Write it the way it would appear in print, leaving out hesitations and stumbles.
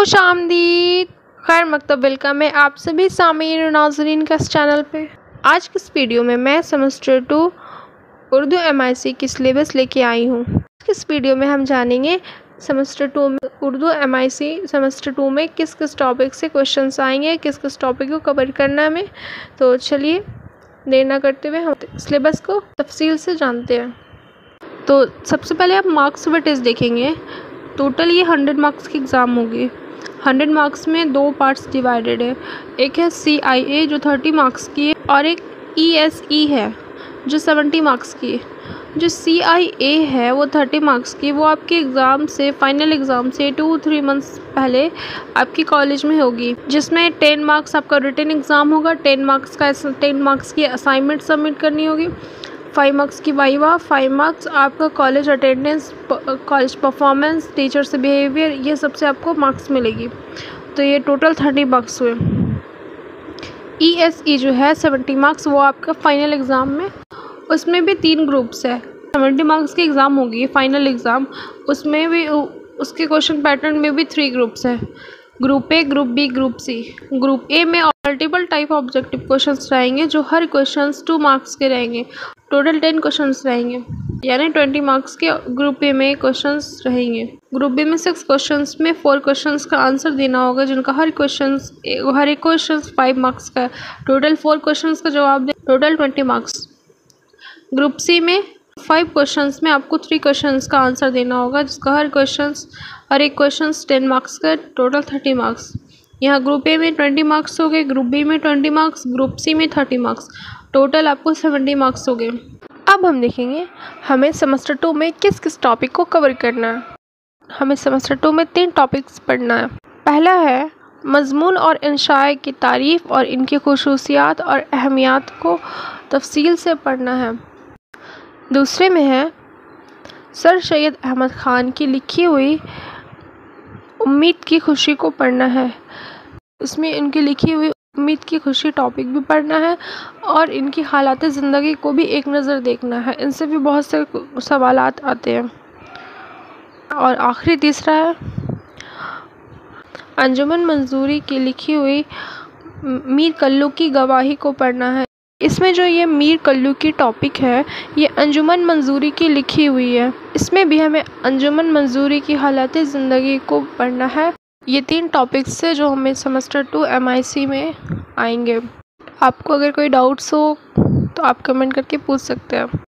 खुशामदीद, खैर मकतब, वेलकम है आप सभी सामीन और नाज़रीन का इस चैनल पे। आज की इस वीडियो में मैं सेमेस्टर 2 उर्दू MIC की सिलेबस लेके आई हूँ। इस वीडियो में हम जानेंगे सेमेस्टर 2 में उर्दू MIC सेमेस्टर 2 में किस किस टॉपिक से क्वेश्चंस आएंगे, किस किस टॉपिक को कवर करना है हमें। तो चलिए देर ना करते हुए हम सिलेबस को तफसील से जानते हैं। तो सबसे पहले आप मार्क्स वेटेज देखेंगे। टोटल ये 100 मार्क्स की एग्ज़ाम होगी। 100 मार्क्स में दो पार्ट्स डिवाइडेड है। एक है CIA जो 30 मार्क्स की है और एक ESE है जो 70 मार्क्स की है। जो CIA है वो 30 मार्क्स की, वो आपके एग्ज़ाम से फाइनल एग्ज़ाम से 2-3 मंथ्स पहले आपकी कॉलेज में होगी, जिसमें 10 मार्क्स आपका रिटन एग्ज़ाम होगा, 10 मार्क्स की असाइनमेंट सबमिट करनी होगी, 5 मार्क्स की वाइवा, 5 मार्क्स आपका college attendance, college performance, teacher से बिहेवियर, ये सबसे आपको मार्क्स मिलेगी। तो ये टोटल 30 मार्क्स हुए। ESE जो है 70 मार्क्स, वो आपका फाइनल एग्ज़ाम में, उसमें भी 3 ग्रुप्स है। 70 मार्क्स की एग्ज़ाम होगी फाइनल एग्ज़ाम, उसमें भी उसके क्वेश्चन पैटर्न में भी 3 ग्रुप्स है, group A, group B, group C। Group A में मल्टीपल टाइप ऑब्जेक्टिव क्वेश्चंस रहेंगे जो हर क्वेश्चंस 2 मार्क्स के रहेंगे। टोटल 10 क्वेश्चंस रहेंगे, यानी 20 मार्क्स के ग्रुप A में क्वेश्चंस रहेंगे। ग्रुप B में 6 क्वेश्चंस में 4 क्वेश्चंस का आंसर देना होगा, जिनका हर एक क्वेश्चन 5 मार्क्स का है। टोटल 4 क्वेश्चंस का जवाब दे, टोटल 20 मार्क्स। ग्रुप C में 5 क्वेश्चंस में आपको 3 क्वेश्चंस का आंसर देना होगा, जिसका हर एक क्वेश्चन 10 मार्क्स का, टोटल 30 मार्क्स। यहाँ ग्रुप A में 20 मार्क्स हो गए, ग्रुप B में 20 मार्क्स, ग्रुप C में 30 मार्क्स, टोटल आपको 70 मार्क्स हो गए। अब हम देखेंगे हमें सेमेस्टर 2 में किस किस टॉपिक को कवर करना है। हमें सेमेस्टर 2 में 3 टॉपिक्स पढ़ना है। पहला है मज़मून और इंशाए की तारीफ़ और इनकी खुसूसियात और अहमियत को तफसील से पढ़ना है। दूसरे में है सर सैयद अहमद ख़ान की लिखी हुई उम्मीद की खुशी को पढ़ना है। इसमें इनकी लिखी हुई उम्मीद की खुशी टॉपिक भी पढ़ना है और इनकी हालात ज़िंदगी को भी एक नज़र देखना है। इनसे भी बहुत से सवालात आते हैं। और आखिरी तीसरा है अंजुमन मंजूरी की लिखी हुई मीर कल्लू की गवाही को पढ़ना है। इसमें जो ये मीर कल्लू की टॉपिक है, ये अंजुमन मंजूरी की लिखी हुई है। इसमें भी हमें अंजुमन मंजूरी की हालात ज़िंदगी को पढ़ना है। ये 3 टॉपिक्स से जो हमें सेमेस्टर 2 MIC में आएंगे। आपको अगर कोई डाउट्स हो तो आप कमेंट करके पूछ सकते हैं।